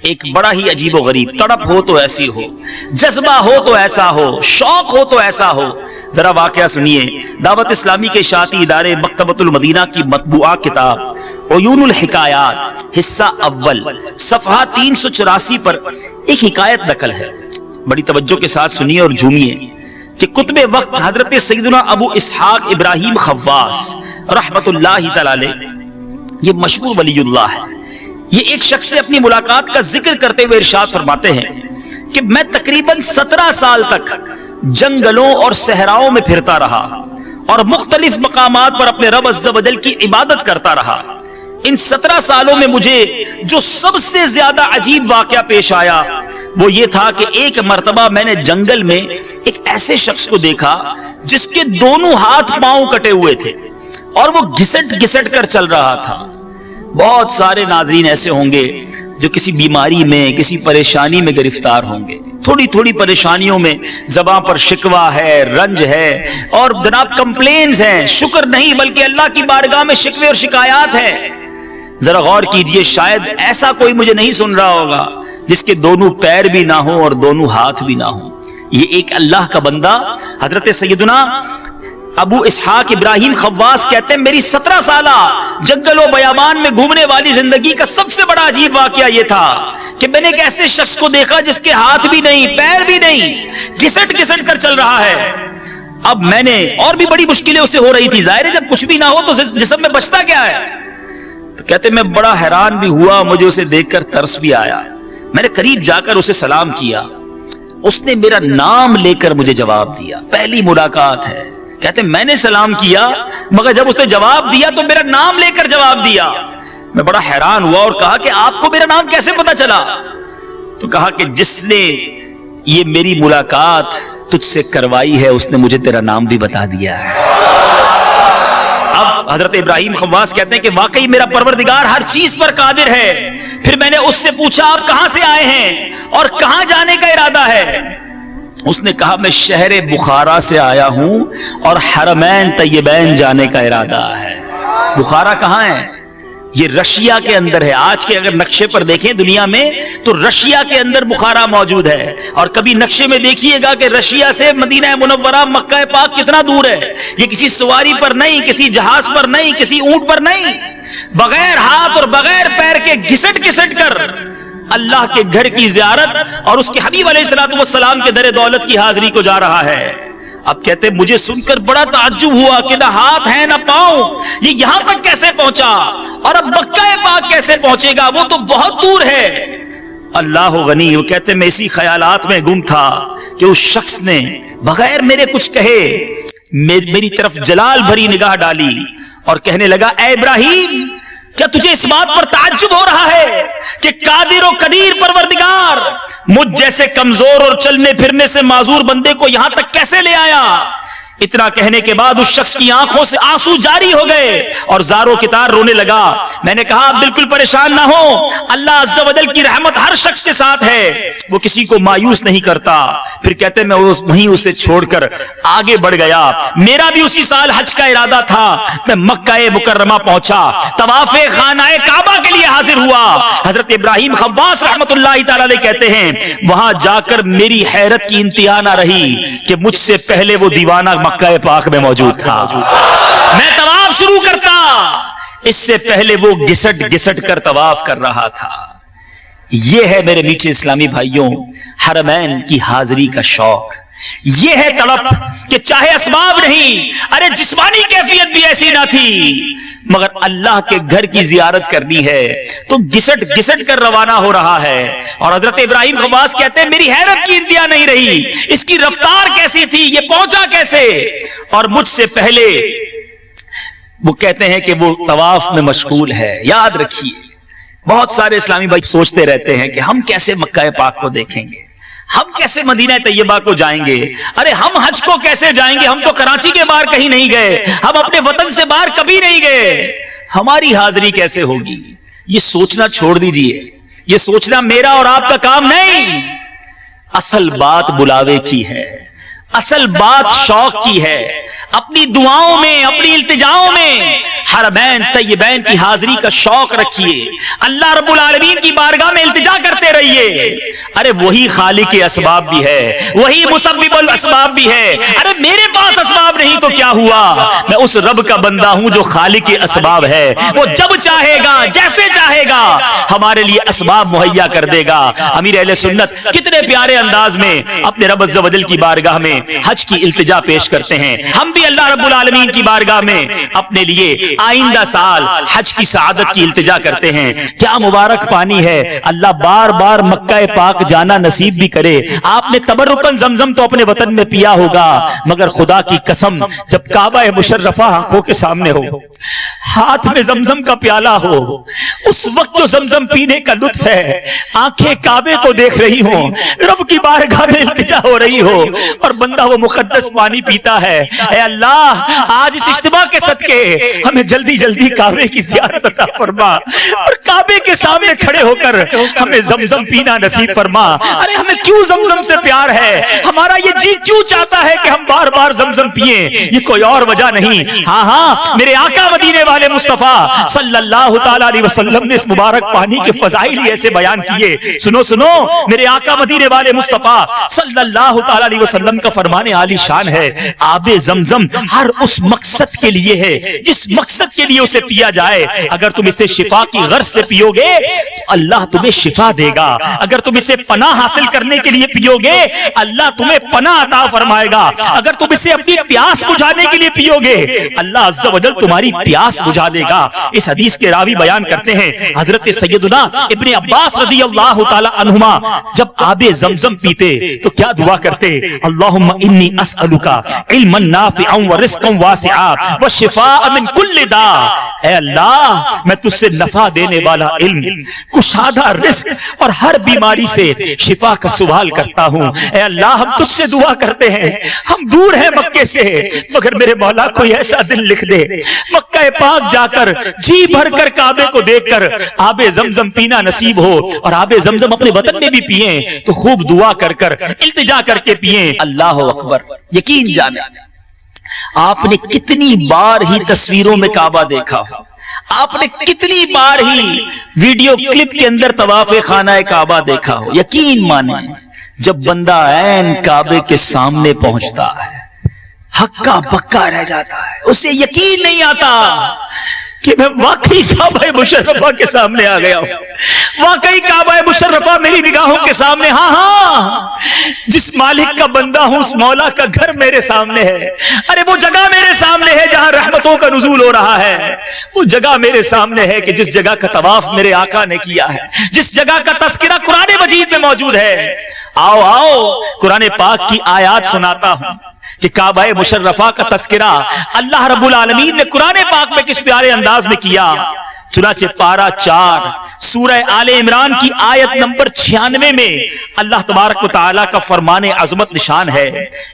ایک بڑا ہی عجیب و غریب، تڑپ ہو تو ایسی ہو، جذبہ ہو تو ایسا ہو، شوق ہو تو ایسا ہو۔ ذرا واقعہ سنیے۔ دعوت اسلامی کے اشاعتی ادارے مکتبۃ المدینہ کی مطبوعہ کتاب عیون الحکایات حصہ اول صفحہ 384 پر ایک حکایت نقل ہے، بڑی توجہ کے ساتھ سنیے اور جھومیے کہ کتب وقت حضرت سیدنا ابو اسحاق ابراہیم خواص رحمت اللہ تعالی علیہ، یہ مشہور ولی اللہ ہے، یہ ایک شخص سے اپنی ملاقات کا ذکر کرتے ہوئے ارشاد فرماتے ہیں کہ میں تقریباً 17 سال تک جنگلوں اور صحراؤں میں پھرتا رہا اور مختلف مقامات پر اپنے رب عز و جل کی عبادت کرتا رہا۔ ان 17 سالوں میں مجھے جو سب سے زیادہ عجیب واقعہ پیش آیا وہ یہ تھا کہ ایک مرتبہ میں نے جنگل میں ایک ایسے شخص کو دیکھا جس کے دونوں ہاتھ پاؤں کٹے ہوئے تھے اور وہ گھسٹ گھسٹ کر چل رہا تھا۔ بہت سارے ناظرین ایسے ہوں گے جو کسی بیماری میں، کسی پریشانی میں گرفتار ہوں گے، تھوڑی تھوڑی پریشانیوں میں زبان پر شکوہ ہے، رنج ہے اور جناب کمپلینز ہیں، شکر نہیں بلکہ اللہ کی بارگاہ میں شکوے اور شکایات ہیں۔ ذرا غور کیجئے، شاید ایسا کوئی مجھے نہیں سن رہا ہوگا جس کے دونوں پیر بھی نہ ہوں اور دونوں ہاتھ بھی نہ ہوں۔ یہ ایک اللہ کا بندہ حضرت سیدنا ابو اسحاق ابراہیم خواص کہتے ہیں میری 17 سالہ جنگل و بیابان میں گھومنے والی زندگی کا سب سے بڑا عجیب واقعہ یہ تھا کہ میں نے ایک ایسے شخص کو دیکھا جس کے ہاتھ بھی نہیں، پیر بھی نہیں، گھسٹ گھسٹ کر چل رہا ہے۔ اب میں نے اور بھی بڑی مشکلیں اسے ہو رہی تھی، ظاہر ہے جب کچھ بھی نہ ہو تو جسم میں بچتا کیا ہے۔ تو کہتے میں بڑا حیران بھی ہوا، مجھے اسے دیکھ کر ترس بھی آیا۔ میں نے قریب جا کر اسے سلام کیا، اس نے میرا نام لے کر مجھے جواب دیا، پہلی ملاقات ہے۔ کہتے میں نے سلام کیا مگر جب اس نے جواب دیا تو میرا نام لے کر جواب دیا۔ میں بڑا حیران ہوا اور کہا کہ آپ کو میرا نام کیسے پتا چلا؟ تو کہا کہ جس نے یہ میری ملاقات تجھ سے کروائی ہے اس نے مجھے تیرا نام بھی بتا دیا ہے۔ اب حضرت ابراہیم خواص کہتے ہیں کہ واقعی میرا پروردگار ہر چیز پر قادر ہے۔ پھر میں نے اس سے پوچھا آپ کہاں سے آئے ہیں اور کہاں جانے کا ارادہ ہے؟ اس نے کہا میں شہر بخارا سے آیا ہوں اور حرمین طیبین جانے کا ارادہ ہے۔ بخارا کہاں ہے؟ یہ رشیا کے اندر ہے۔ آج کے اگر نقشے پر دیکھیں دنیا میں تو رشیا کے اندر بخارا موجود ہے، اور کبھی نقشے میں دیکھیے گا کہ رشیا سے مدینہ منورہ مکہ پاک کتنا دور ہے۔ یہ کسی سواری پر نہیں، کسی جہاز پر نہیں، کسی اونٹ پر نہیں، بغیر ہاتھ اور بغیر پیر کے گھسٹ گھسٹ کر اللہ کے گھر کی زیارت اور اس کے حبیب علیہ الصلوۃ والسلام کے در دولت کی حاضری کو جا رہا ہے۔ اب کہتے مجھے سن کر بڑا تعجب ہوا کہ نہ ہاتھ ہے نہ پاؤں، یہ یہاں تک کیسے پہنچا اور اب مکہ پاک کیسے پہنچے گا؟ وہ تو بہت دور ہے۔ اللہ غنی، وہ کہتے میں اسی خیالات میں گم تھا کہ اس شخص نے بغیر میرے کچھ کہے میری طرف جلال بھری نگاہ ڈالی اور کہنے لگا اے ابراہیم، کیا تجھے اس بات پر تعجب ہو رہا ہے کہ قادر و قدیر پروردگار مجھ جیسے کمزور اور چلنے پھرنے سے معذور بندے کو یہاں تک کیسے لے آیا؟ اتنا کہنے کے بعد اس شخص کی آنکھوں سے آنسو جاری ہو گئے اور زاروں کی طرح رونے لگا۔ میں نے کہا بالکل پریشان نہ ہو، اللہ عز و جل کی رحمت ہر شخص کے ساتھ ہے، وہ کسی کو مایوس نہیں کرتا۔ پھر کہتے میں وہیں اسے چھوڑ کر آگے بڑھ گیا۔ میرا بھی اسی سال حج کا ارادہ تھا، میں مکہ مکرمہ پہنچا، طواف خانہ کعبہ کے لیے حاضر ہوا۔ حضرت ابراہیم خواص رحمت اللہ تعالی علیہ کہتے ہیں وہاں جا کر میری حیرت کی انتہا نہ رہی کہ مجھ سے پہلے وہ دیوانہ مکہ پاک میں موجود تھا۔ میں طواف شروع کرتا، اس سے پہلے وہ گھسٹ گھسٹ کر طواف کر رہا تھا۔ یہ ہے میرے میٹھے اسلامی بھائیوں حرمین کی حاضری کا شوق، یہ ہے تڑپ کہ چاہے اسباب نہیں، ارے جسمانی کیفیت بھی ایسی نہ تھی مگر اللہ کے گھر کی زیارت کرنی ہے تو گھسٹ گھسٹ کر روانہ ہو رہا ہے۔ اور حضرت ابراہیم خواص کہتے ہیں میری حیرت کی انتہا نہیں رہی، اس کی رفتار کیسی تھی، یہ پہنچا کیسے؟ اور مجھ سے پہلے وہ کہتے ہیں کہ وہ طواف میں مشغول ہے۔ یاد رکھیے بہت سارے اسلامی بھائی سوچتے رہتے ہیں کہ ہم کیسے مکہ پاک کو دیکھیں گے، ہم کیسے مدینہ طیبہ کو جائیں گے، ارے ہم حج کو کیسے جائیں گے، ہم تو کراچی کے باہر کہیں نہیں گئے، ہم اپنے وطن سے باہر کبھی نہیں گئے، ہماری حاضری کیسے ہوگی؟ یہ سوچنا چھوڑ دیجئے، یہ سوچنا میرا اور آپ کا کام نہیں۔ اصل بات بلاوے کی ہے، اصل بات شوق کی ہے۔ اپنی دعاؤں میں، اپنی التجاؤں میں حرمین طیبین کی حاضری کا شوق رکھیے، اللہ رب العالمین کی بارگاہ میں التجا کرتے رہیے۔ ارے وہی خالق اسباب بھی ہے, وہی مسبب الاسباب بھی ہے. ارے میرے پاس اسباب نہیں تو کیا ہوا, میں اس رب کا بندہ ہوں جو خالق اسباب ہے. وہ جب چاہے گا جیسے چاہے گا ہمارے لیے اسباب مہیا کر دے گا. امیر اہل سنت کتنے پیارے انداز میں اپنے رب عز و جل کی بارگاہ میں حج کی التجا پیش کرتے ہیں. ہم بھی اللہ رب العالمین کی بارگاہ میں اپنے لیے آئندہ سال حج کی سعادت کی التجا کرتے ہیں. کیا مبارک پانی ہے, اللہ بار بار مکہ پاک جانا نصیب بھی کرے. آپ نے تبرکن زمزم تو اپنے وطن میں پیا ہوگا, مگر خدا کی قسم جب کعبہ مشرفہ آنکھوں کے سامنے ہو, ہاتھ میں زمزم کا پیالہ ہو, اس وقت جو زمزم پینے کا لطف ہے, آنکھیں کعبے کو دیکھ رہی ہوں, رب کی بارگاہ میں التجا ہو رہی ہو اور بندہ وہ مقدس پانی پیتا ہے. اے اللہ آج اس اجتماع کے صدقے ہمیں جلدی جلدی کعبے کی زیارت عطا فرما اور کعبے کے سامنے کھڑے ہو کر ہمیں زمزم پینا نصیب فرما. ارے ہمیں کیوں زمزم سے پیار ہے, ہمارا یہ جی کیوں چاہتا ہے کہ ہم بار بار زمزم پیئیں, یہ کوئی اور وجہ نہیں. ہاں ہاں میرے آقا مدینے والے مصطفیٰ صلی اللہ تعالی علیہ وسلم نے اس مبارک پانی کے فضائل ایسے بیان کیے. سنو سنو, میرے آقا مدینے والے مصطفیٰ صلی اللہ تعالی علیہ وسلم کا فرمان عالی شان ہے, آب زمزم ہر اس مقصد کے لیے ہے جس مقصد کے لیے اسے پیا جائے. اگر تم اسے شفا کی غرض سے پیو گے تو اللہ تمہیں شفا دے گا. اگر تم اسے پناہ حاصل کرنے کے لیے پیو گے اللہ تمہیں پناہ عطا فرمائے گا. اگر تم اسے اپنی پیاس بجھانے کے لیے پیو گے اللہ عز و جل تمہاری پیاس بجھا دے گا. اس حدیث کے راوی بیان کرتے ہیں حضرت سیدنا ابن عباس رضی اللہ تعالی عنہما جب آب زمزم پیتے تو کیا دعا کرتے, اللہم انی اسألک علما نافعا ورزقا واسعا وشفاء من کل داء. اے اللہ میں تجھ سے نفع دینے والا علم, کشادہ رزق اور ہر بیماری سے شفا کا سوال کرتا ہوں. اے اللہ ہم تجھ سے دعا کرتے ہیں, ہم دور ہیں مکے سے, مگر میرے مولا کوئی ایسا دل لکھ دے مکہ پاک جا کر جی بھر کر کعبے کو دیکھ کر آب زمزم پینا نصیب ہو, اور آب زمزم اپنے وطن میں بھی پیئیں تو خوب دعا کر کر التجا کر کے پیئیں. اللہ اکبر. یقین جانے آپ نے کتنی بار ہی تصویروں میں کعبہ دیکھا ہو, آپ نے کتنی بار ہی ویڈیو کلپ کے اندر طواف خانہ کعبہ دیکھا ہو. یقین مانے جب بندہ عین کعبے کے سامنے پہنچتا ہے ہکا بکا رہ جاتا ہے, اسے یقین نہیں آتا کہ میں واقعی کعبہ مشرفہ کے سامنے آ گیا ہوں, واقعی کعبہ مشرفہ میری نگاہوں کے سامنے. ہاں ہاں جس مالک کا بندہ ہوں اس مولا کا گھر میرے سامنے ہے. ارے وہ جگہ میرے سامنے ہے جہاں رحمتوں کا نزول ہو رہا ہے, وہ جگہ میرے سامنے ہے کہ جس جگہ کا طواف میرے آقا نے کیا ہے, جس جگہ کا تذکرہ قرآن مجید میں موجود ہے. آؤ آؤ قرآن پاک کی آیات سناتا ہوں کہ کعبہ مشرفہ کا تذکرہ اللہ رب العالمین نے قرآن پاک میں کس پیارے انداز میں کیا. چنانچہ پارہ 4 سورہ آل عمران کی آیت نمبر 96 میں اللہ تبارک و تعالیٰ کا فرمان عظمت نشان ہے,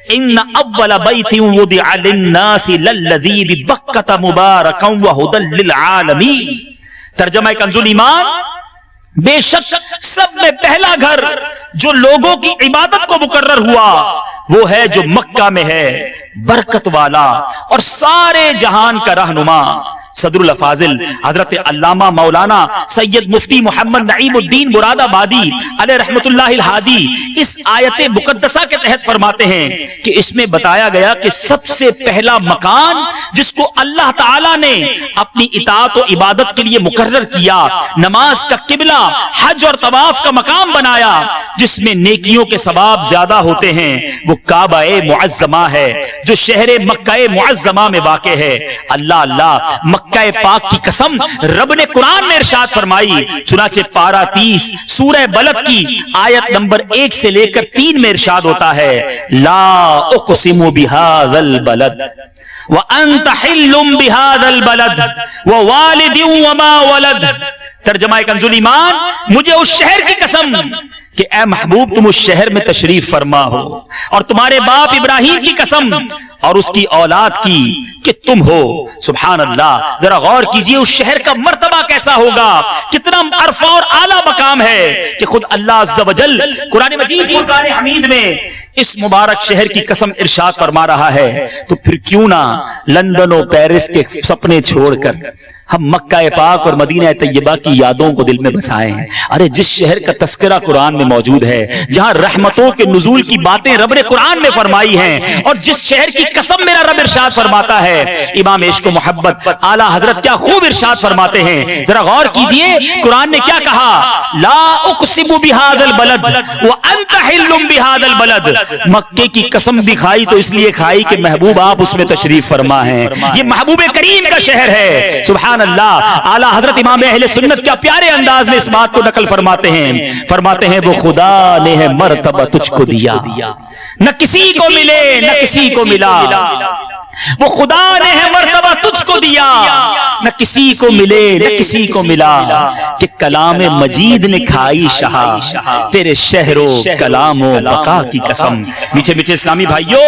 ان اول بیت وضع للناس للذی ببکۃ مبارکا وہدی للعالمین. ترجمہ کنز الایمان, بے شک سب میں پہلا گھر جو لوگوں کی عبادت کو مقرر ہوا وہ ہے جو مکہ میں ہے, برکت والا اور سارے جہان کا رہنما. صدر الافاضل حضرت علامہ مولانا سید مفتی محمد نعیم الدین مراد آبادی علیہ رحمت اللہ الہادی اس آیت مقدسہ کے تحت فرماتے ہیں کہ اس میں بتایا گیا کہ سب سے پہلا مکان جس کو اللہ تعالیٰ نے اپنی اطاعت و عبادت کے لیے مقرر کیا, نماز کا قبلہ, حج اور طواف کا مقام بنایا, جس میں نیکیوں کے ثواب زیادہ ہوتے ہیں, وہ کعبہ معظمہ ہے جو شہر مکہ معظمہ میں واقع ہے. اللہ اللہ, مکہ پاک کی قسم رب نے قرآن میں ارشاد فرمائی. چنانچہ پارہ 30 سورہ بلد کی آیت نمبر 1 سے لے کر 3 میں ارشاد ہوتا ہے, لا اقسم بہذا البلد وانت حل بہذا البلد ووالد وما ولد. ترجمہ کنز الایمان, مجھے اس شہر کی قسم کہ اے محبوب تم اس شہر میں تشریف فرما ہو, اور تمہارے باپ ابراہیم کی قسم اور اس کی اولاد کی کہ تم ہو. سبحان اللہ, ذرا غور کیجئے اس شہر کا مرتبہ کیسا ہوگا, کتنا عرفہ اور اعلیٰ مقام ہے کہ خود اللہ عز و جل قرآن مجید فرقان حمید میں اس مبارک شہر کی قسم ارشاد فرما رہا ہے. تو پھر کیوں نہ لندن و پیرس کے سپنے چھوڑ کر ہم مکہ پاک اور مدینہ طیبہ کی یادوں کو دل میں بسائیں. ارے جس شہر کا تذکرہ قرآن میں موجود ہے, جہاں رحمتوں کے نزول کی باتیں رب نے قرآن میں فرمائی ہیں, اور جس شہر کی قسم میرا رب ارشاد فرماتا ہے. امام عشق و محبت اعلیٰ حضرت کیا خوب ارشاد فرماتے ہیں, ذرا غور کیجئے قرآن نے کیا کہا, لا اقسم بہذا البلد وانت حل بہذا البلد. مکے کی قسم بھی کھائی تو اس لیے کھائی کہ محبوب آپ اس میں تشریف فرما ہیں, یہ محبوب کریم کا شہر ہے. سبحان اللہ. اعلیٰ حضرت امام اہل سنت کیا پیارے انداز میں اس بات کو نقل فرماتے ہیں وہ خدا نے ہے مرتبہ تجھ کو دیا, نہ کسی کو ملے نہ کسی کو ملا. وہ خدا نے ہے مرتبہ تجھ کو دیا, نہ کسی کو ملے نہ کسی کو ملا. کہ کلام مجید نے کھائی شہا تیرے شہر و کلام و بقا کی قسم. میٹھے میٹھے اسلامی بھائیوں,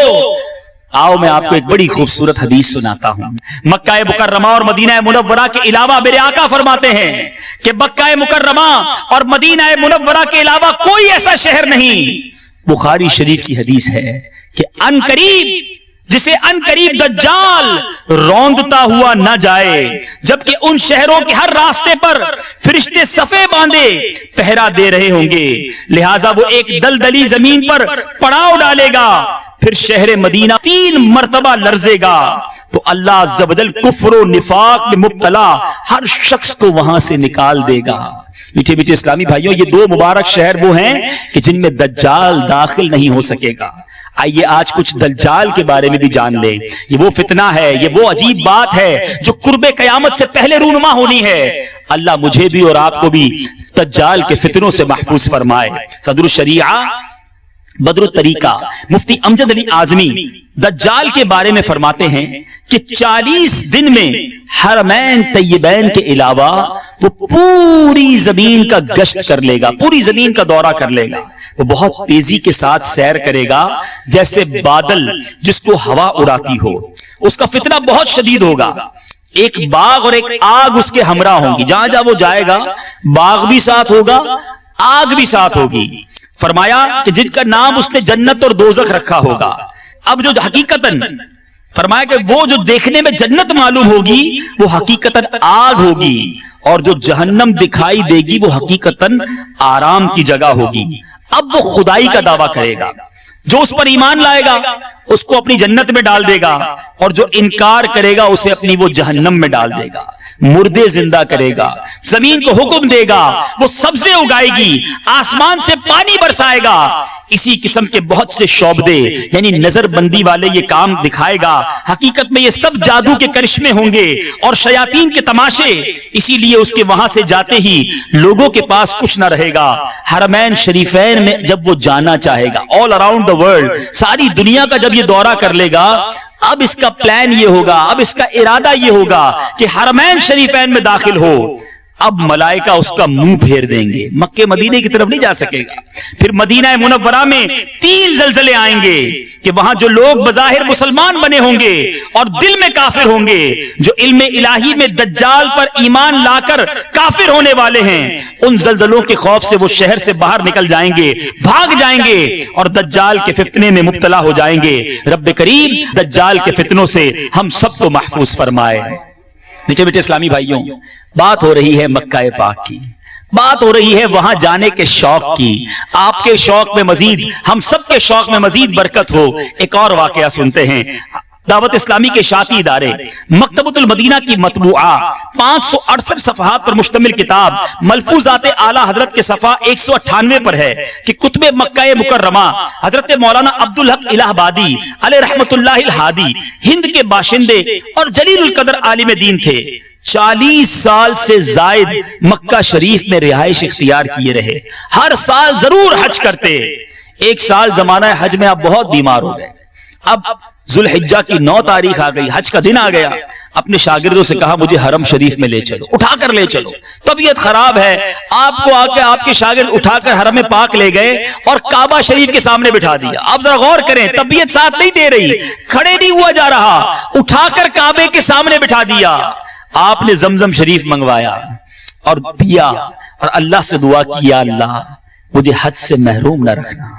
آؤ میں آپ کو ایک بڑی خوبصورت حدیث سناتا ہوں. مکہ مکرمہ اور مدینہ منورہ کے علاوہ میرے آقا فرماتے ہیں کہ مکہ مکرمہ اور مدینہ منورہ کے علاوہ کوئی ایسا شہر نہیں. بخاری شریف کی حدیث ہے کہ ان قریب جسے ان قریب دجال روندتا ہوا نہ جائے, جبکہ ان شہروں کے ہر راستے پر فرشتے صفے باندھے پہرا دے رہے ہوں گے, لہٰذا وہ ایک دلدلی زمین پر پڑاؤ ڈالے گا, پھر شہر مدینہ 3 مرتبہ لرزے گا, تو اللہ عز و جل کفر و نفاق میں مبتلا ہر شخص کو وہاں سے نکال دے گا. میٹھے میٹھے اسلامی بھائیوں, یہ 2 مبارک شہر وہ ہیں کہ جن میں دجال داخل نہیں ہو سکے گا. آئیے آج کچھ دجال کے بارے میں بھی جان لیں. یہ وہ فتنہ ہے, یہ وہ عجیب بات ہے جو قرب قیامت سے پہلے رونما ہونی ہے. اللہ مجھے بھی اور آپ کو بھی دجال کے فتنوں سے محفوظ فرمائے. صدر الشریعہ بدر الطریقہ مفتی امجد علی اعظمی دجال کے بارے میں فرماتے ہیں کہ 40 دن میں حرمین طیبین کے علاوہ وہ پوری زمین کا گشت کر لے گا, پوری زمین کا دورہ کر لے گا. وہ بہت تیزی کے ساتھ سیر کرے گا جیسے بادل جس کو ہوا اڑاتی ہو. اس کا فتنہ بہت شدید ہوگا. ایک باغ اور ایک آگ اس کے ہمراہ ہوں گی. جہاں جہاں وہ جائے گا باغ بھی ساتھ ہوگا, آگ بھی ساتھ ہوگی. فرمایا کہ جن کا نام اس نے جنت اور دوزخ رکھا ہوگا. اب جو حقیقتاً فرمایا کہ وہ جو دیکھنے میں جنت معلوم ہوگی وہ حقیقتاً آگ ہوگی, اور جو جہنم دکھائی دے گی وہ حقیقتاً آرام کی جگہ ہوگی. اب وہ خدائی کا دعویٰ کرے گا. جو اس پر ایمان لائے گا اس کو اپنی جنت میں ڈال دے گا, اور جو انکار کرے گا اسے اپنی وہ جہنم میں ڈال دے گا. مردے زندہ کرے گا, زمین کو حکم دے گا, وہ سبزے اگائے گی, آسمان سے پانی برسائے گا. اسی قسم کے بہت سے شعبدے یعنی نظر بندی والے یہ کام دکھائے گا. حقیقت میں یہ سب جادو کے کرشمے ہوں گے اور شیاطین کے تماشے. اسی لیے اس کے وہاں سے جاتے ہی لوگوں کے پاس کچھ نہ رہے گا. حرمین شریفین میں جب وہ جانا چاہے گا, آل اراؤنڈ دا ورلڈ, ساری دنیا کا جب یہ دورہ کر لے گا, اب اس کا پلان یہ ہوگا, اب اس کا ارادہ یہ ہوگا کہ حرمین شریفین میں داخل ہو. اب ملائکہ اس کا منہ پھیر دیں گے, مکے مدینے کی طرف نہیں جا سکے گا. پھر مدینہ منورہ میں 3 زلزلے آئیں گے کہ وہاں جو لوگ بظاہر مسلمان بنے ہوں گے اور دل میں کافر ہوں گے, جو علم الہی میں دجال پر ایمان لا کر کافر ہونے والے ہیں, ان زلزلوں کے خوف سے وہ شہر سے باہر نکل جائیں گے, بھاگ جائیں گے اور دجال کے فتنے میں مبتلا ہو جائیں گے. رب کریم دجال کے فتنوں سے ہم سب کو محفوظ فرمائے. میٹھے میٹھے اسلامی بھائیوں, بات ہو رہی ہے مکہ پاک کی, بات ہو رہی ہے وہاں جانے کے شوق کی. آپ کے شوق میں مزید, ہم سب کے شوق میں مزید برکت ہو. ایک اور واقعہ سنتے ہیں. دعوت اسلامی کے شاطی ادارے مکتبۃ المدینہ کی مطبوعہ 568 صفحات پر مشتمل کتاب ملفوظات اعلیٰ حضرت کے صفحہ 198 پر ہے کہ کتب مکہ مکرمہ حضرت مولانا عبدالحق الہ آبادی علیہ رحمت اللہ الہادی ہند کے باشندے اور جلیل القدر عالم دین تھے. 40 سال سے زائد مکہ شریف میں رہائش اختیار کیے رہے. ہر سال ضرور حج کرتے. ایک سال زمانہ حج میں آپ بہت بیمار ہو گئے. اب ذوالحجہ کی 9 تاریخ آ گئی, حج کا دن آ گیا. اپنے شاگردوں سے کہا مجھے حرم شریف میں لے چلو, اٹھا کر لے چلو. طبیعت خراب ہے, آپ کو آ کے آپ کے شاگرد اٹھا کر حرم پاک لے گئے اور کعبہ شریف کے سامنے بٹھا دیا. آپ ذرا غور کریں, طبیعت ساتھ نہیں دے رہی, کھڑے نہیں ہوا جا رہا, اٹھا کر کعبے کے سامنے بٹھا دیا. آپ نے زمزم شریف منگوایا اور پیا اور اللہ سے دعا کی, یا اللہ مجھے حج سے محروم نہ رکھنا.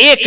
1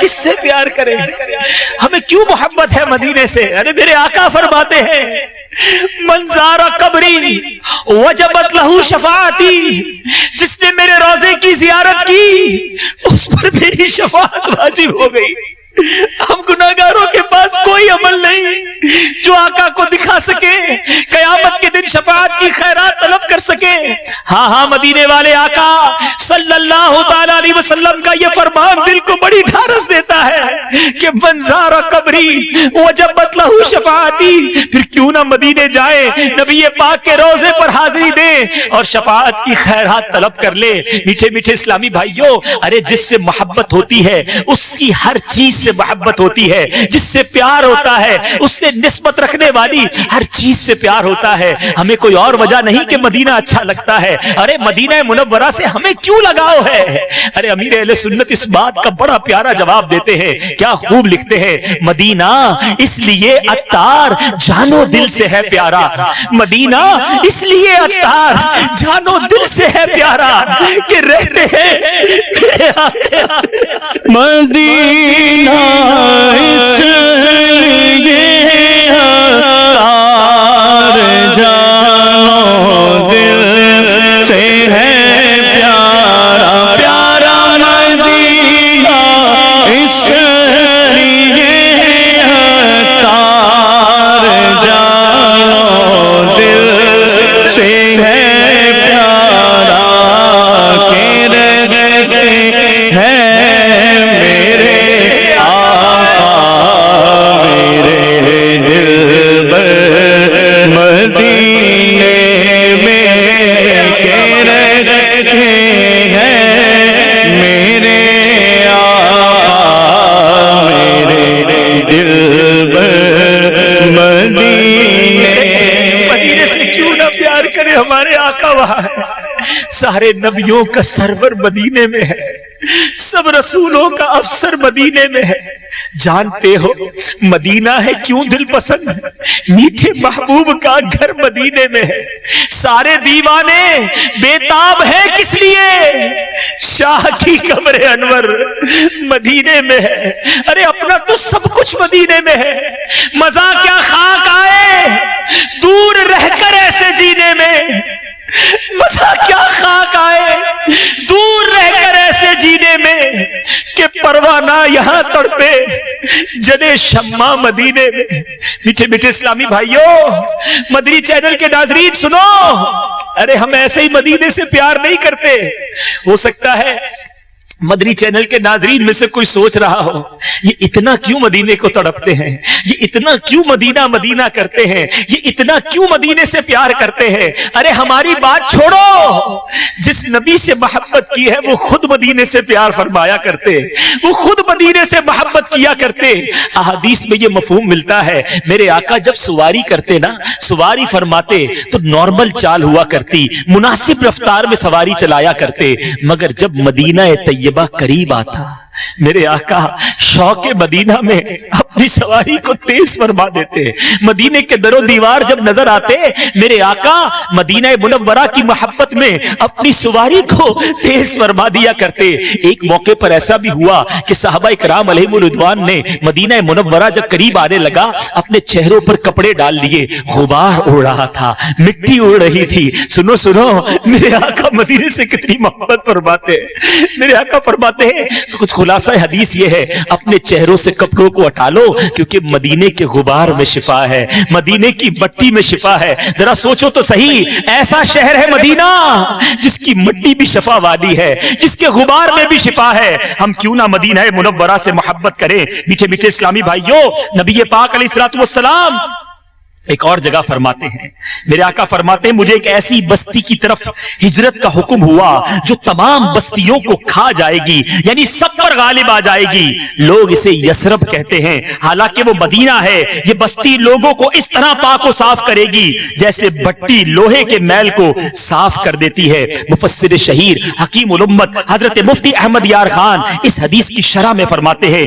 کس سے پیار کریں؟ ہمیں کیوں محبت ہے مدینے سے؟ ارے میرے آقا فرماتے ہیں من زار قبری وجبت لہو شفاعتی، جس نے میرے روضے کی زیارت کی اس پر میری شفاعت واجب ہو گئی۔ ہم گناہگاروں کے پاس کوئی عمل نہیں جو آقا کو دکھا سکے، قیامت کے دن شفاعت کی خیرات طلب کر سکے۔ ہاں مدینے والے آقا صلی اللہ تعالی علیہ وسلم کا یہ فرمان دل کو بڑی ڈھارس دیتا ہے کہ من زار قبری وجبت لہو شفاعتی، پھر کیوں نہ مدینے جائے، نبی پاک کے روضے پر حاضری دے اور شفاعت کی خیرات طلب کر لے۔ میٹھے میٹھے اسلامی بھائیوں، ارے جس سے محبت ہوتی ہے اس کی ہر چیز سے محبت ہوتی ہے، جس سے پیار ہوتا ہے اس سے نسبت رکھنے والی ہر چیز سے پیار ہوتا ہے۔ ہمیں کوئی اور وجہ نہیں کہ مدینہ اچھا لگتا ہے، ارے مدینہ منورہ سے ہمیں کیوں لگاؤ ہے؟ ارے امیر اہل سنت اس بات کا بڑا پیارا جواب دیتے ہیں، کیا خوب لکھتے ہیں، مدینہ اس لیے عطار جانو دل سے ہے پیارا، مدینہ اس لیے عطار جانو دل سے ہے پیارا کہ رہتے ہیں مدینہ اس لیے عطار جانو دل سے ہے پیارا، پیارا مدینہ اس لیے عطار جانو دل سے ہے پیارا کہ رہتے ہیں میرے آقا میرے دل بر مدینے میں کہ رہتے ہیں میرے آقا میرے دل بر مدینے۔ مدینے سے کیوں نہ پیار کرے ہمارے آقا وہاں ہے، سارے نبیوں کا سرور مدینے میں ہے، سب رسولوں کا افسر مدینے میں ہے۔ جانتے ہو مدینہ ہے کیوں دل پسند، میٹھے محبوب کا گھر مدینے میں ہے۔ سارے دیوانے بےتاب ہے کس لیے، شاہ کی قبر انور مدینے میں ہے۔ ارے اپنا تو سب کچھ مدینے میں ہے، مزہ کیا خاک آئے دور رہ کر ایسے جینے میں، مزہ کیا خاک آئے دور رہ کر ایسے جینے میں کہ پروانہ یہاں تڑپے جنے شمع مدینے میں۔ میٹھے میٹھے اسلامی بھائیوں، مدنی چینل کے ناظرین سنو، ارے ہم ایسے ہی مدینے سے پیار نہیں کرتے۔ ہو سکتا ہے مدنی چینل کے ناظرین میں سے کوئی سوچ رہا ہو یہ اتنا کیوں مدینے کو تڑپتے ہیں، یہ اتنا کیوں مدینہ مدینہ کرتے ہیں، یہ اتنا کیوں مدینے سے پیار کرتے ہیں۔ ارے ہماری بات چھوڑو، جس نبی سے محبت کی ہے وہ خود مدینے سے پیار فرمایا کرتے، وہ خود مدینے سے محبت کیا کرتے۔ احادیث میں یہ مفہوم ملتا ہے، میرے آقا جب سواری کرتے نا، سواری فرماتے تو نارمل چال ہوا کرتی، مناسب رفتار میں سواری چلایا کرتے، مگر جب مدینہ طیبہ قریب آتا میرے آقا شوق مدینہ میں اپنی سواری کو تیز فرما دیتے۔ مدینے کے در و دیوار جب نظر آتے میرے آقا مدینہ منورہ کی محبت میں اپنی سواری کو تیز فرما دیا کرتے۔ ایک موقع پر ایسا بھی ہوا کہ صحابہ کرام علیہم الرضوان نے مدینہ منورہ جب قریب آنے لگا اپنے چہروں پر کپڑے ڈال لیے، غبار اڑ رہا تھا، مٹی اڑ رہی تھی۔ سنو سنو، میرے آقا مدینے سے کتنی محبت فرماتے، میرے آقا فرماتے ہیں کچھ خلاصہ حدیث یہ ہے، اپنے چہروں سے کپڑوں کو ہٹا لو کیونکہ مدینے کے غبار میں شفا ہے، مدینے کی مٹی میں شفا ہے۔ ذرا سوچو تو صحیح، ایسا شہر ہے مدینہ جس کی مٹی بھی شفا والی ہے، جس کے غبار میں بھی شفا ہے۔ ہم کیوں نہ مدینہ منورہ سے محبت کریں۔ میٹھے میٹھے اسلامی بھائیوں، نبی پاک علیہ الصلوۃ والسلام ایک اور جگہ فرماتے ہیں، میرے آقا فرماتے ہیں مجھے ایک ایسی بستی کی طرف ہجرت کا حکم ہوا جو تمام بستیوں کو کھا جائے گی، یعنی سب پر غالب آ جائے گی۔ لوگ اسے یثرب کہتے ہیں، حالانکہ وہ مدینہ ہے۔ یہ بستی لوگوں کو اس طرح پاک و صاف کرے گی جیسے بٹی لوہے کے میل کو صاف کر دیتی ہے۔ مفسر شہیر حکیم الامت حضرت مفتی احمد یار خان اس حدیث کی شرح میں فرماتے ہیں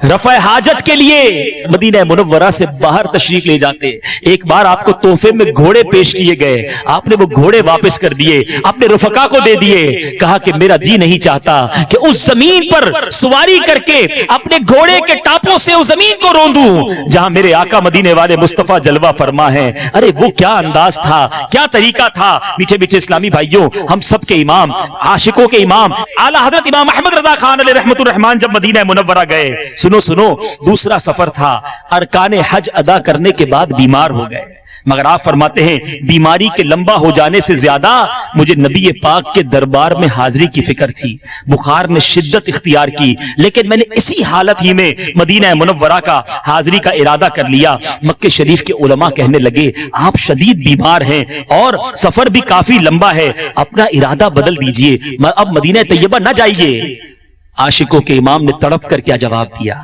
رفع حاجت کے لیے مدینہ منورہ سے باہر تشریف لے جاتے. ایک بار آپ کو تحفے میں گھوڑے پیش کیے گئے, آپ نے وہ گھوڑے واپس کر دیے, اپنے رفقا کو دے دیے, کہا کہ میرا جی نہیں چاہتا کہ اس زمین پر سواری کر کے اپنے گھوڑے کے ٹاپوں سے اس زمین کو روندوں جہاں میرے آقا مدینے والے مصطفیٰ جلوہ فرما ہے. ارے وہ کیا انداز تھا, کیا طریقہ تھا. میٹھے میٹھے اسلامی بھائیوں, ہم سب کے امام, عاشقوں کے امام اعلیٰ حضرت امام احمد رضا خان علیہ رحمت الرحمان جب مدینہ منورہ گئے, سنو دوسرا سفر تھا, ارکان حج ادا کرنے کے بعد بیمار ہو گئے. مگر آپ فرماتے ہیں بیماری کے لمبا ہو جانے سے زیادہ مجھے نبی پاک کے دربار میں حاضری کی فکر تھی. بخار نے شدت اختیار کی, لیکن میں نے اسی حالت ہی میں مدینہ منورہ کا حاضری کا ارادہ کر لیا. مکہ شریف کے علماء کہنے لگے آپ شدید بیمار ہیں اور سفر بھی کافی لمبا ہے, اپنا ارادہ بدل دیجئے, اب مدینہ طیبہ نہ جائیے. عاشقوں کے امام نے تڑپ کر کیا جواب دیا,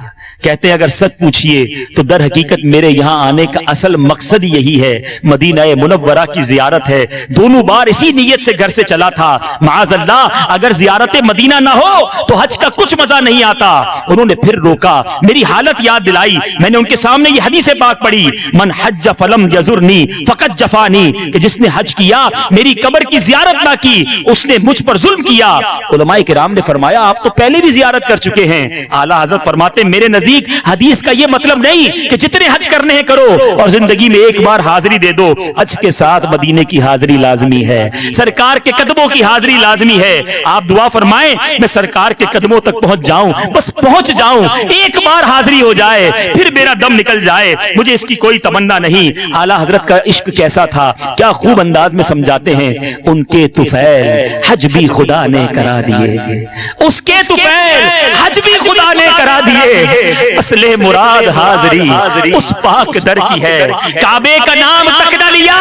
کہتے ہیں اگر سچ پوچھئے تو در حقیقت میرے یہاں آنے کا اصل مقصد یہی ہے, مدینہ منورہ کی زیارت ہے. دونوں بار اسی نیت سے گھر سے چلا تھا. معاذ اللہ اگر زیارت مدینہ نہ ہو تو حج کا کچھ مزہ نہیں آتا. انہوں نے پھر روکا, میری حالت یاد دلائی, میں نے ان کے سامنے یہ حدیث پاک پڑھی, من حج فلم یزرنی فقط جفانی, کہ جس نے حج کیا میری قبر کی زیارت نہ کی اس نے مجھ پر ظلم کیا. علماء کرام نے فرمایا آپ تو پہلے بھی زیارت کر چکے ہیں. اعلیٰ حضرت فرماتے میرے نزدیک حدیث کا یہ مطلب نہیں کہ جتنے حج کرنے ہیں کرو اور زندگی میں ایک بار حاضری دے دو. حج کے ساتھ مدینے کی حاضری لازمی ہے, سرکار کے قدموں کی حاضری لازمی ہے. آپ دعا فرمائیں میں سرکار کے قدموں تک پہنچ جاؤں, بس پہنچ جاؤں, ایک بار حاضری ہو جائے پھر میرا دم نکل جائے, مجھے اس کی کوئی تمنا نہیں. اعلیٰ حضرت کا عشق کیسا تھا, کیا خوب انداز میں سمجھاتے ہیں. ان کے طفیل حج بھی خدا نے کرا دیے, اس کے طفیل حج بھی خدا نے کرا دیے. اصل مراد حاضری اس پاک در کی ہے, کعبے کا نام تک نہ لیا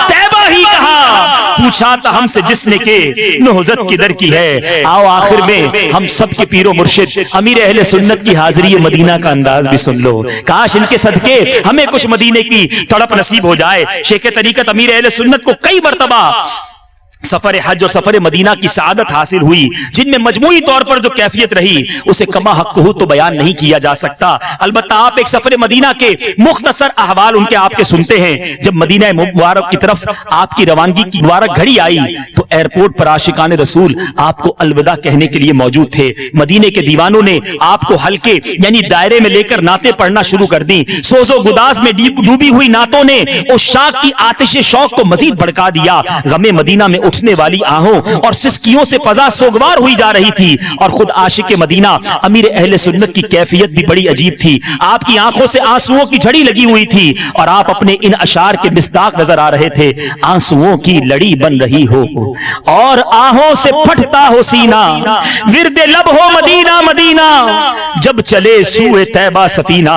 طیبہ ہی کہا, پوچھا تھا ہم سے جس نے کہ نہضت کی در کی ہے. آؤ آخر میں ہم سب کے پیر و مرشد امیر اہل سنت کی حاضری مدینہ کا انداز بھی سن لو. کاش ان کے صدقے ہمیں کچھ مدینے کی تڑپ نصیب ہو جائے. شیخ طریقت امیر اہل سنت کو کئی مرتبہ سفر حج اور سفر مدینہ کی سعادت حاصل ہوئی, جن میں مجموعی طور پر جو کیفیت رہی اسے کما حق ہو تو بیان نہیں کیا جا سکتا. البتہ آپ ایک سفر مدینہ کے مختصر احوال ان کے آپ کے سنتے ہیں. جب مدینہ مبارک کی طرف آپ کی روانگی کی مبارک گھڑی آئی تو ایئرپورٹ پر عاشقان رسول آپ کو الوداع کہنے کے لیے موجود تھے. مدینے کے دیوانوں نے آپ کو ہلکے یعنی دائرے میں لے کر نعتیں پڑھنا شروع کر دی. سوز و گداز میں ڈوبی ہوئی نعتوں نے عشاق کی آتش شوق کو مزید بھڑکا دیا. غم مدینہ میں اٹھنے والی آہوں اور سسکیوں سے فضا سوگوار ہوئی جا رہی تھی. اور خود عاشق مدینہ امیر اہل سنت کی کیفیت بھی بڑی عجیب تھی. آپ کی آنکھوں سے آنسوؤں کی جھڑی لگی ہوئی تھی اور آپ اپنے ان اشعار کے مصداق نظر آ رہے تھے. آنسوؤں کی لڑی بن رہی ہو اور آہوں سے پھٹتا ہو سینہ, ورد لب ہو مدینہ مدینہ, جب چلے سوئے طیبہ سفینہ.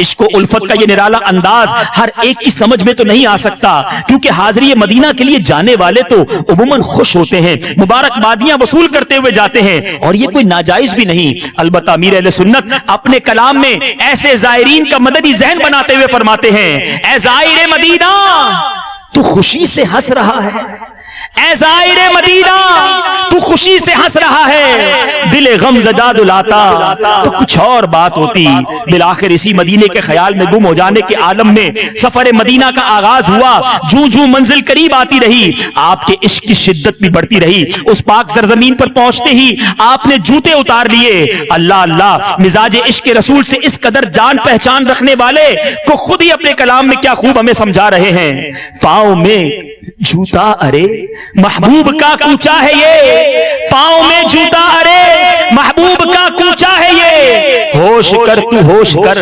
عشق و الفت کا یہ نرالا انداز ہر ایک کی سمجھ میں تو نہیں آ سکتا, کیونکہ حاضری مدینہ کے لیے جانے والے تو عموماً خوش ہوتے ہیں, مبارکبادیاں وصول کرتے ہوئے جاتے ہیں, اور یہ کوئی ناجائز بھی نہیں. البتہ امیر اہل سنت اپنے کلام میں ایسے زائرین کا مدنی ذہن بناتے ہوئے فرماتے ہیں اے زائر مدینہ تو خوشی سے ہنس رہا ہے, اے زائر مدینہ تو خوشی سے ہنس رہا ہے, دل غم زدہ دلاتا تو کچھ اور بات ہوتی. بالآخر اسی مدینے کے خیال میں گم ہو جانے کے عالم میں سفر مدینہ کا آغاز ہوا. جوں منزل قریب آتی رہی آپ کے عشق کی شدت بھی بڑھتی رہی. اس پاک سرزمین پر پہنچتے ہی آپ نے جوتے اتار لیے. اللہ اللہ, مزاج عشق رسول سے اس قدر جان پہچان رکھنے والے کو خود ہی اپنے کلام میں کیا خوب ہمیں سمجھا رہے ہیں. پاؤں میں جوتا ارے محبوب کا کوچا ہے یہ, پاؤں میں جوتا ارے محبوب کا کوچا ہے یہ, ہوش کر تو ہوش کر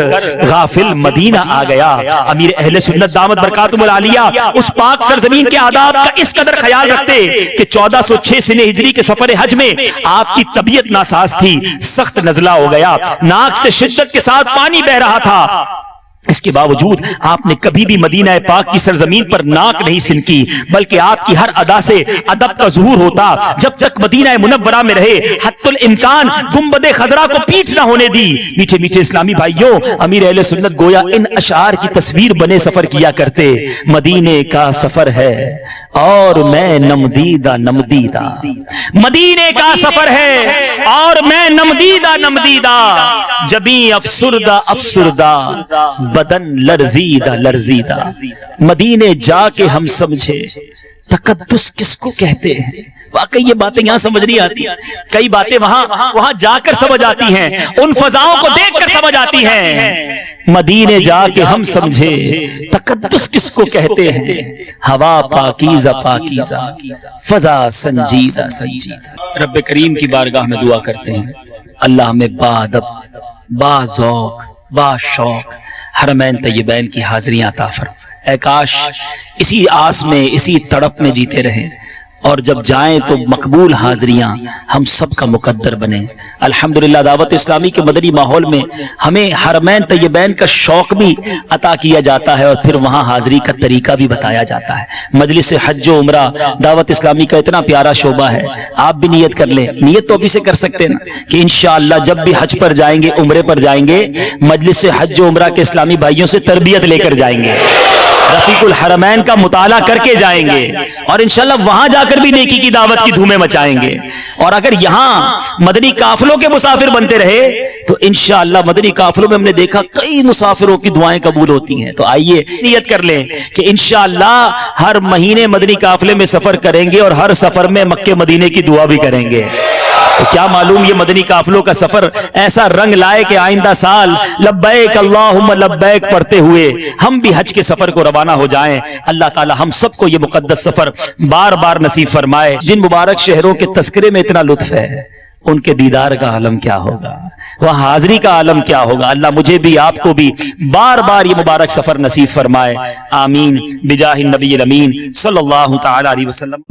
غافل مدینہ آ گیا. امیر اہل سنت دامت برکاتہم العالیہ اس پاک سرزمین کے آداب کا اس قدر خیال رکھتے کہ 1406 سنہ ہجری کے سفر حج میں آپ کی طبیعت ناساز تھی, سخت نزلہ ہو گیا, ناک سے شدت کے ساتھ پانی بہ رہا تھا. اس کے باوجود آپ نے کبھی بھی مدینہ پاک کی سرزمین پر ناک نہیں سنکی، بلکہ آپ کی ہر ادا سے ادب کا ظہور ہوتا۔ جب تک مدینہ منورہ میں رہے حتی الامکان گنبد خضرا کو پیٹ نہ ہونے دی۔ میٹھے میٹھے اسلامی بھائیوں، امیر اہل سنت گویا ان اشعار کی تصویر بنے سفر کیا کرتے۔ مدینے کا سفر ہے اور میں نمدیدہ نمدیدہ، مدینے کا سفر ہے اور میں نمدیدہ نمدیدہ، جبیں افسردہ افسردہ بدن لرزیدہ لرزیدہ، مدینے جا کے ہم سمجھے تقدس کس کو کہتے ہیں۔ واقعی یہ باتیں یہاں سمجھ نہیں آتی، کئی باتیں وہاں جا کر سمجھ آتی ہیں، ان فضاؤں کو دیکھ کر سمجھ آتی ہیں۔ مدینے جا کے ہم سمجھے تقدس کس کو کہتے ہیں، ہوا پاکیزہ پاکیزہ، فضا سنجیدہ سنجیدہ۔ رب کریم کی بارگاہ میں دعا کرتے ہیں، اللہ ہمیں بادب، با ذوق، با شوق حرمین طیبین کی حاضریاں عطا فرما۔ اے کاش اسی آس میں، اسی تڑپ میں جیتے رہیں، اور جب جائیں تو مقبول حاضریاں ہم سب کا مقدر بنے۔ الحمدللہ دعوت اسلامی کے مدنی ماحول میں ہمیں حرمین طیبین کا شوق بھی عطا کیا جاتا ہے، اور پھر وہاں حاضری کا طریقہ بھی بتایا جاتا ہے۔ مجلس حج و عمرہ دعوت اسلامی کا اتنا پیارا شعبہ ہے، آپ بھی نیت کر لیں، نیت تو ابھی سے کر سکتے ہیں کہ انشاءاللہ جب بھی حج پر جائیں گے، عمرے پر جائیں گے، مجلس حج و عمرہ کے اسلامی بھائیوں سے تربیت لے کر جائیں گے، رفیق الحرمین کا مطالعہ کر کے جائیں گے، اور انشاءاللہ وہاں جا کر بھی نیکی کی دعوت کی دھومیں مچائیں گے۔ اور اگر یہاں مدنی قافلوں کے مسافر بنتے رہے تو انشاءاللہ مدنی قافلوں میں ہم نے دیکھا کئی مسافروں کی دعائیں قبول ہوتی ہیں۔ تو آئیے نیت کر لیں کہ انشاءاللہ ہر مہینے مدنی قافلے میں سفر کریں گے، اور ہر سفر میں مکے مدینے کی دعا بھی کریں گے۔ تو کیا معلوم یہ مدنی قافلوں کا سفر ایسا رنگ لائے کہ آئندہ سال لبیک اللہم لبیک پڑھتے ہوئے ہم بھی حج کے سفر کو روانہ ہو جائیں۔ اللہ تعالی ہم سب کو یہ مقدس سفر بار بار نصیب فرمائے۔ جن مبارک شہروں کے تذکرے میں اتنا لطف ہے، ان کے دیدار کا عالم کیا ہوگا، وہاں حاضری کا عالم کیا ہوگا۔ اللہ مجھے بھی آپ کو بھی بار بار یہ مبارک سفر نصیب فرمائے، آمین بجاہ النبی الامین صلی اللہ تعالی علیہ وسلم۔